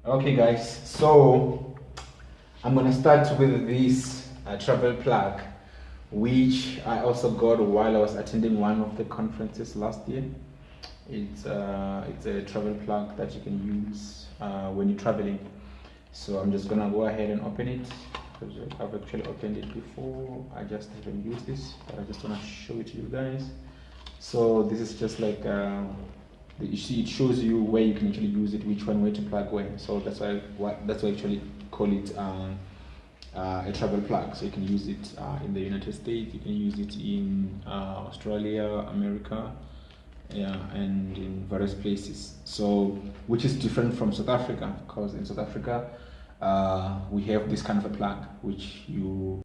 Okay guys, so I'm gonna start with this travel plug, which I also got while I was attending one of the conferences last year. It's a travel plug that you can use when you're traveling. So I'm just gonna go ahead and open it because I've actually opened it before. I just haven't used this, but I just wanna show it to you guys. So this is just like it shows you where you can actually use it, which one way to plug when. So that's why I actually call it a travel plug. So you can use it in the United States, you can use it in Australia, America, yeah, and in various places. So which is different from South Africa, because in South Africa we have this kind of a plug which you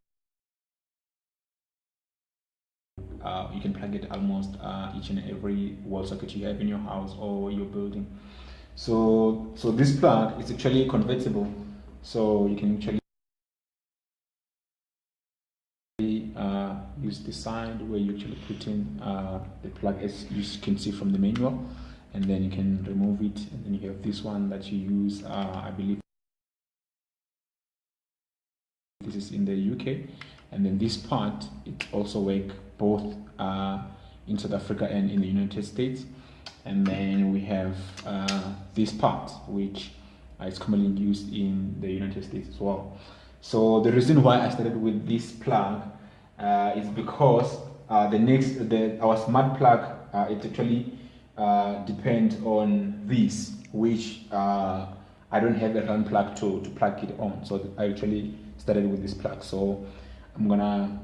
can plug it almost each and every wall socket you have in your house or your building. So this plug is actually convertible, so you can actually use the side where you actually put in the plug, as you can see from the manual, and then you can remove it, and then you have this one that you use. I believe this is in the UK, and then this part it also works both in South Africa and in the United States. And then we have this part which is commonly used in the United States as well. So the reason why I started with this plug is because our smart plug it actually depends on this, which I don't have a run plug to plug it on. So I actually started with this plug. So I'm gonna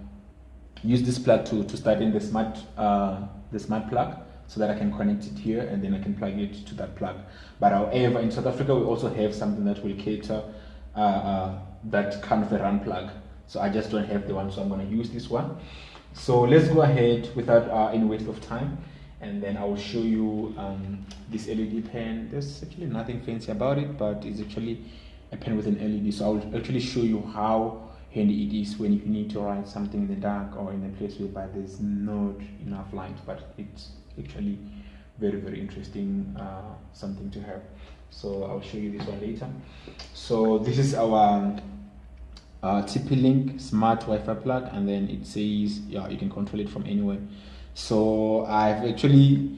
use this plug to start in the smart plug, so that I can connect it here and then I can plug it to that plug. But however, in South Africa we also have something that will cater that kind of a run plug. So I just don't have the one, so I'm going to use this one. So let's go ahead without any waste of time, and then I will show you this LED pen. There's actually nothing fancy about it, but it's actually a pen with an LED. So I will actually show you how handy it is when you need to write something in the dark or in a place where there's not enough light. But it's actually very interesting, something to have. So I'll show you this one later. So this is our TP-Link smart Wi-Fi plug, and then it says you can control it from anywhere. So I've actually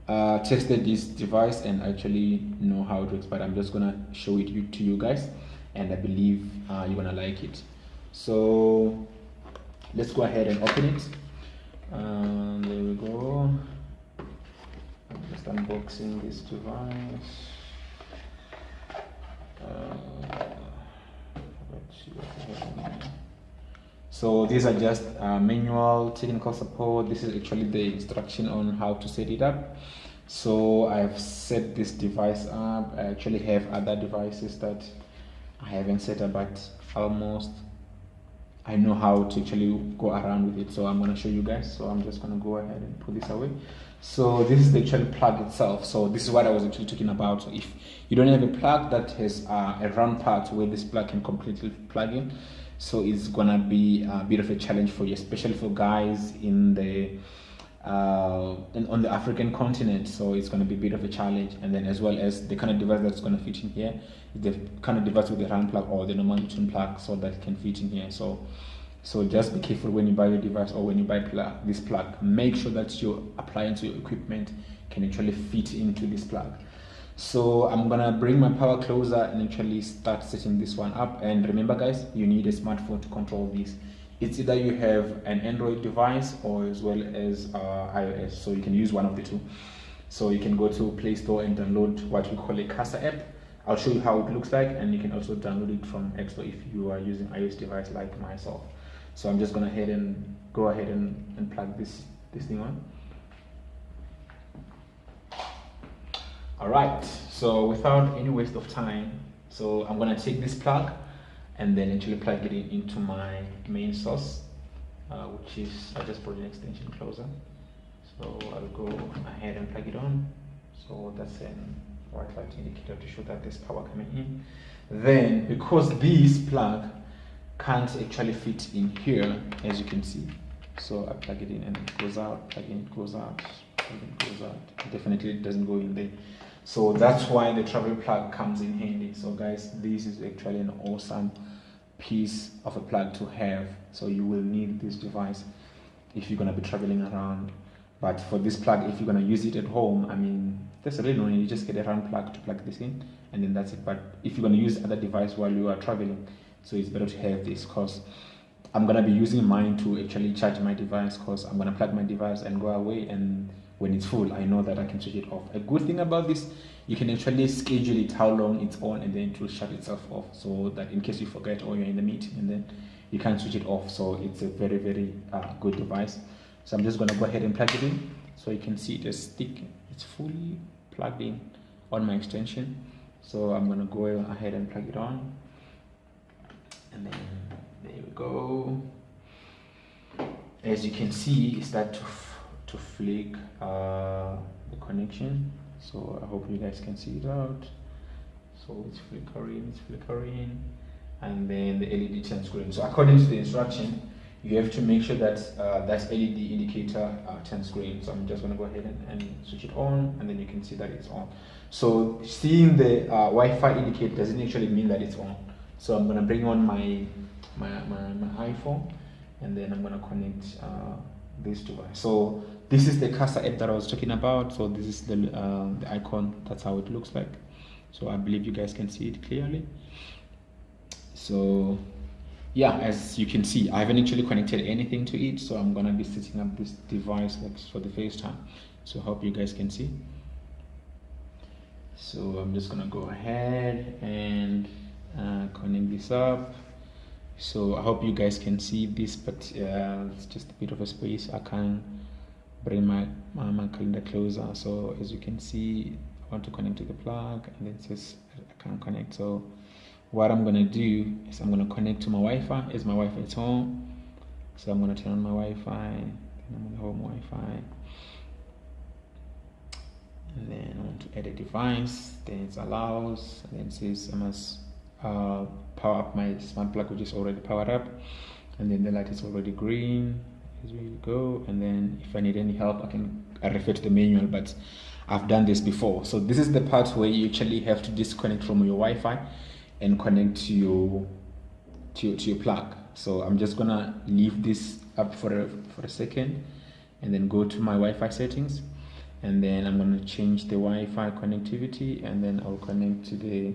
tested this device and actually know how it works, but I'm just gonna show it to you guys, and I believe you're gonna like it. So let's go ahead and open it. There we go. I'm just unboxing this device. Let's see what we have in here. So these are just manual technical support. This is actually the instruction on how to set it up. So I've set this device up. I actually have other devices that I haven't set up, but almost I know how to actually go around with it. So I'm going to show you guys. So I'm just going to go ahead and put this away. So this is the actual plug itself. So this is what I was actually talking about. So if you don't have a plug that has a round part where this plug can completely plug in, so it's gonna be a bit of a challenge for you, especially for guys in the on the African continent. So it's gonna be a bit of a challenge. And then as well as the kind of device that's gonna fit in here, the kind of device with the round plug or the normal twin plug, so that can fit in here. So just be careful when you buy your device or when you buy this plug. Make sure that your appliance, your equipment can actually fit into this plug. So I'm gonna bring my power closer and actually start setting this one up. And remember guys, you need a smartphone to control this. It's either you have an Android device or as well as iOS, so you can use one of the two. So you can go to Play Store and download what we call a Casa app. I'll show you how it looks like, and you can also download it from App Store if you are using iOS device like myself. So I'm just gonna go ahead and plug this thing on. All right, so without any waste of time, so I'm gonna take this plug and then actually plug it into my main source, which is, I just brought an extension closer. So I'll go ahead and plug it on. So that's a white light indicator to show that there's power coming in. Then, because this plug can't actually fit in here, as you can see, so I plug it in and it goes out, plug in, it goes out, plug in, it goes out. Definitely it doesn't go in there. So that's why the travel plug comes in handy. So guys, this is actually an awesome piece of a plug to have. So you will need this device if you're going to be traveling around. But for this plug, if you're going to use it at home, I mean, there's really no need. You just get a round plug to plug this in, and then that's it. But if you're going to use other device while you are traveling, so it's better to have this, because I'm going to be using mine to actually charge my device, because I'm going to plug my device and go away, and when it's full, I know that I can switch it off. A good thing about this, you can actually schedule it how long it's on, and then it will shut itself off, so that in case you forget or you're in the meeting and then you can't switch it off. So it's a very, very good device. So I'm just going to go ahead and plug it in, so you can see the stick, it's fully plugged in on my extension. So I'm going to go ahead and plug it on, and then there we go. As you can see, it starts to flick the connection. So I hope you guys can see it out. So it's flickering, and then the LED turns green. So according to the instruction, you have to make sure that that LED indicator turns green. So I'm just going to go ahead and switch it on, and then you can see that it's on. So seeing the Wi-Fi indicate doesn't actually mean that it's on. So I'm going to bring on my iPhone, and then I'm going to connect this device. So this is the Casa app that I was talking about. So this is the icon. That's how it looks like. So I believe you guys can see it clearly. So yeah, as you can see, I haven't actually connected anything to it, so I'm gonna be setting up this device like for the first time. So I hope you guys can see. So I'm just gonna go ahead and connect this up. So I hope you guys can see this, but it's just a bit of a space. I can't bring my calendar closer. So as you can see, I want to connect to the plug, and it says I can't connect. So what I'm gonna do is I'm gonna connect to my Wi-Fi, as my Wi-Fi is home. So I'm gonna turn on my Wi-Fi, then I'm on the home Wi-Fi, and then I want to add a device. Then it allows, and then it says I must power up my smart plug, which is already powered up, and then the light is already green. As we go, and then if I need any help, I refer to the manual, but I've done this before. So this is the part where you actually have to disconnect from your Wi-Fi and connect to your plug. So I'm just gonna leave this up for a second, and then go to my Wi-Fi settings, and then I'm gonna change the Wi-Fi connectivity, and then I'll connect to the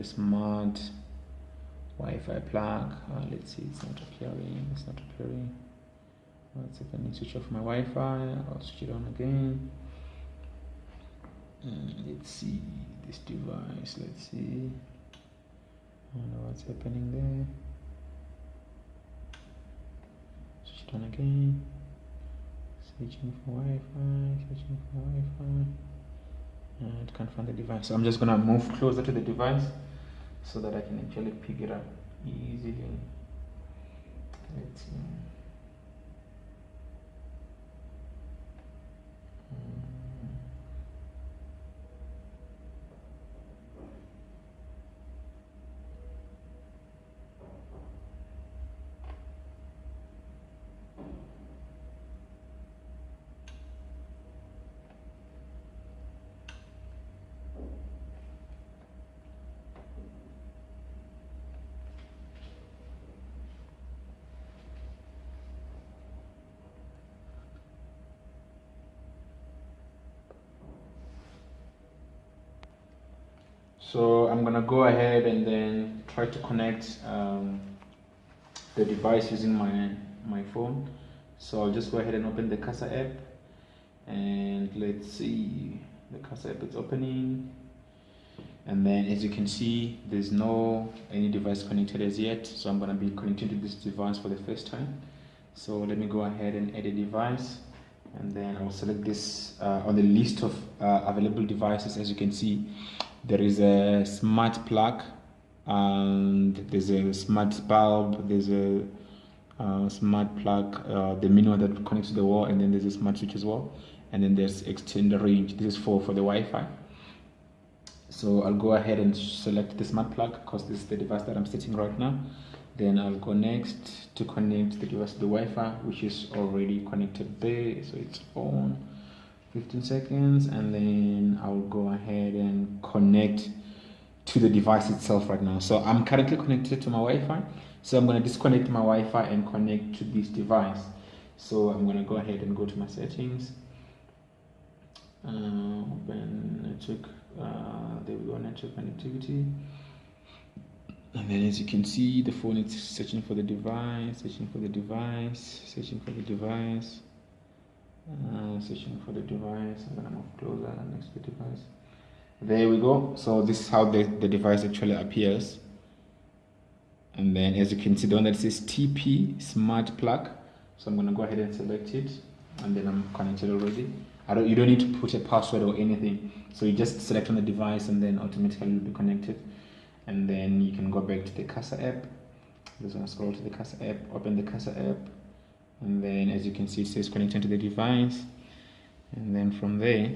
smart Wi-Fi plug. Let's see, it's not appearing. What's happening? Switch off my Wi-Fi. I'll switch it on again. Let's see this device. Let's see. I don't know what's happening there. Switch it on again. Searching for Wi-Fi. It can't find the device. So I'm just gonna move closer to the device so that I can actually pick it up easily. Let's see. So I'm gonna go ahead and then try to connect the device using my phone. So I'll just go ahead and open the Casa app, and let's see, the Casa app is opening, and then as you can see, there's no any device connected as yet. So I'm gonna be connecting to this device for the first time. So let me go ahead and add a device, and then I'll select this on the list of available devices. As you can see, there is a smart plug, and there's a smart bulb, there's a smart plug, the mini one that connects to the wall, and then there's a smart switch as well, and then there's extender range. This is for the Wi-Fi. So I'll go ahead and select the smart plug, because this is the device that I'm setting right now. Then I'll go next to connect the device to the Wi-Fi, which is already connected there, so it's on. 15 seconds, and then I'll go ahead and connect to the device itself right now. So I'm currently connected to my Wi-Fi, so I'm going to disconnect my Wi-Fi and connect to this device. So I'm going to go ahead and go to my settings, open network, there we go, network connectivity, and then as you can see, the phone is searching for the device, searching for the device, searching for the device, searching for the device. I'm going to move closer next to the device. There we go. So this is how the device actually appears. And then as you can see, the one that says TP Smart Plug. So I'm going to go ahead and select it, and then I'm connected already. You don't need to put a password or anything. So you just select on the device, and then automatically you'll be connected. And then you can go back to the Casa app. Just going to scroll to the Casa app, open the Casa app, and then as you can see, it says connecting to the device. And then from there,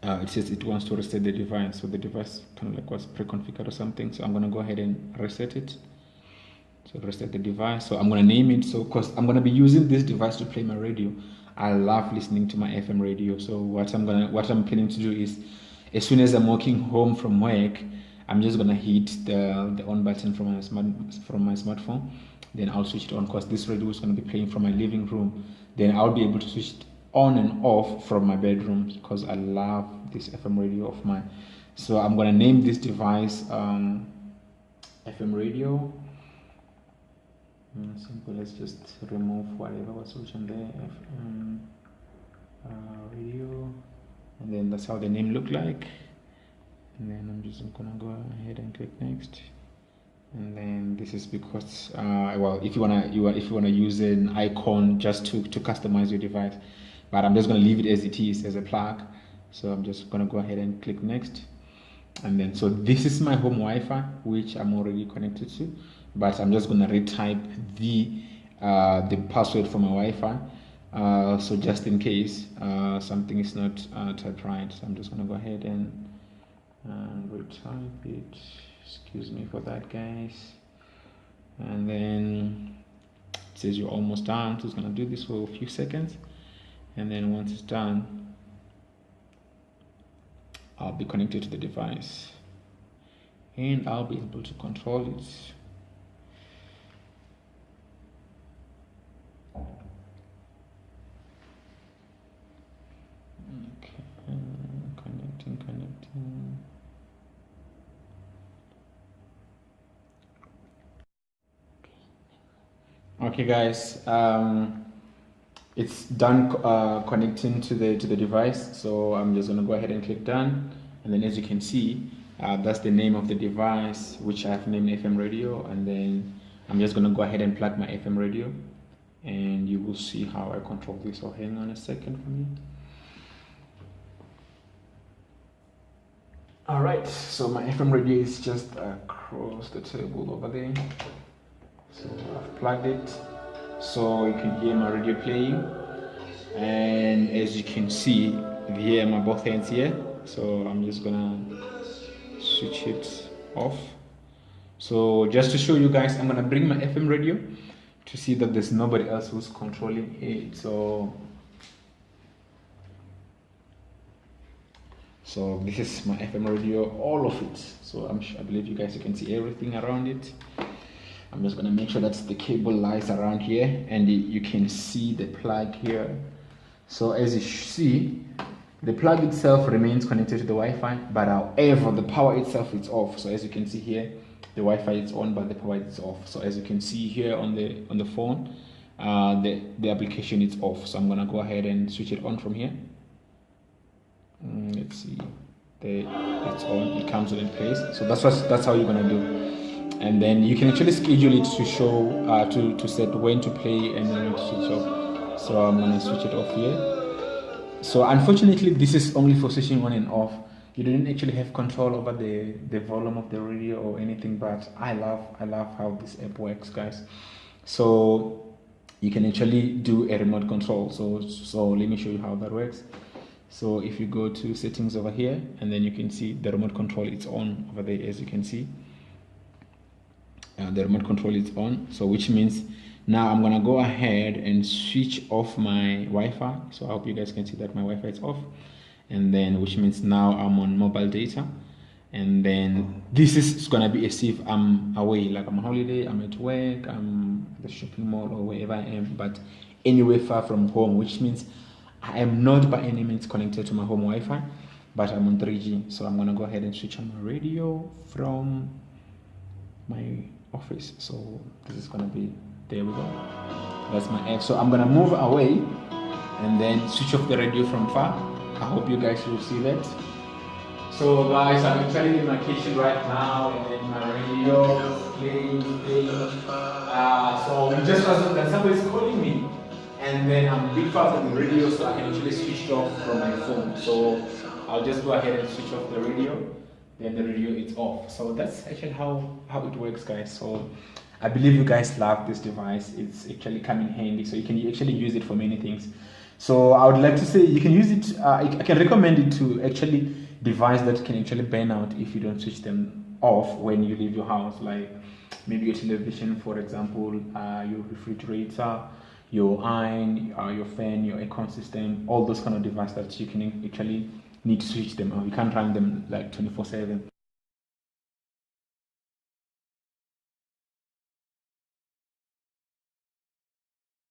it says it wants to reset the device, so the device kind of like was pre-configured or something. So I'm going to go ahead and reset it. So reset the device. So I'm going to name it, so because I'm going to be using this device to play my radio. I love listening to my FM radio. So what I'm planning to do is, as soon as I'm walking home from work, I'm just going to hit the on button from my smartphone. Then I'll switch it on, because this radio is going to be playing from my living room. Then I'll be able to switch it on and off from my bedroom, because I love this FM radio of mine. So I'm going to name this device FM radio. Simple. Let's just remove whatever was switching there. FM radio, and then that's how the name look like. And then I'm just going to go ahead and click next. And then this is because well, if you wanna use an icon just to customize your device, but I'm just going to leave it as it is, as a plug. So I'm just going to go ahead and click next. And then, so this is my home Wi-Fi, which I'm already connected to, but I'm just going to retype the password for my Wi-Fi. So just in case something is not typed right, so I'm just going to go ahead and retype it. Excuse me for that, guys. And then it says you're almost done. So it's going to do this for a few seconds. And then once it's done, I'll be connected to the device, and I'll be able to control it. Okay, connecting. Okay, guys. It's done connecting to the device, so I'm just going to go ahead and click done. And then as you can see, that's the name of the device, which I've named FM radio. And then I'm just going to go ahead and plug my FM radio, and you will see how I control this. So hang on a second for me. Alright, so my FM radio is just across the table over there. So I've plugged it, so you can hear my radio playing. And as you can see, you hear my both hands here. So I'm just gonna switch it off. So just to show you guys, I'm gonna bring my FM radio to see that there's nobody else who's controlling it. So this is my FM radio, all of it. So I believe you guys, you can see everything around it. I'm just gonna make sure that the cable lies around here, and you can see the plug here. So as you see, the plug itself remains connected to the Wi-Fi, but however, the power itself is off. So as you can see here, the Wi-Fi is on, but the power is off. So as you can see here on the phone, the application is off. So I'm gonna go ahead and switch it on from here. Let's see, it's on. It comes in place. So that's how you're gonna do. And then you can actually schedule it to show to set when to play and when to switch off. So I'm gonna switch it off here. So unfortunately, this is only for switching on and off. You don't actually have control over the volume of the radio or anything, but I love how this app works, guys. So you can actually do a remote control. So let me show you how that works. So if you go to settings over here, and then you can see the remote control, it's on over there, as you can see. the remote control is on, so which means now I'm gonna go ahead and switch off my Wi-Fi. So I hope you guys can see that my Wi-Fi is off, and then which means now I'm on mobile data. And then this is gonna be as if I'm away, like I'm on holiday, I'm at work, I'm at the shopping mall or wherever I am, but anywhere far from home, which means I am not by any means connected to my home Wi-Fi, but I'm on 3G. So I'm gonna go ahead and switch on my radio from my office. So this is gonna be, there we go. That's my app. So I'm gonna move away and then switch off the radio from far. I hope you guys will see that. So guys, I'm actually in my kitchen right now, and then my radio is playing. So we just wasn't that somebody's calling me, and then I'm a bit far from the radio, so I can actually switch it off from my phone. So I'll just go ahead and switch off the radio, then the radio is off. So that's actually how it works, guys. So I believe you guys love this device. It's actually come in handy, so you can actually use it for many things. So I would like to say you can use it, I can recommend it to actually device that can actually burn out if you don't switch them off when you leave your house, like maybe your television, for example, your refrigerator, your iron, your fan, your aircon system, all those kind of devices that you can actually need to switch them off. You can't run them like 24/7.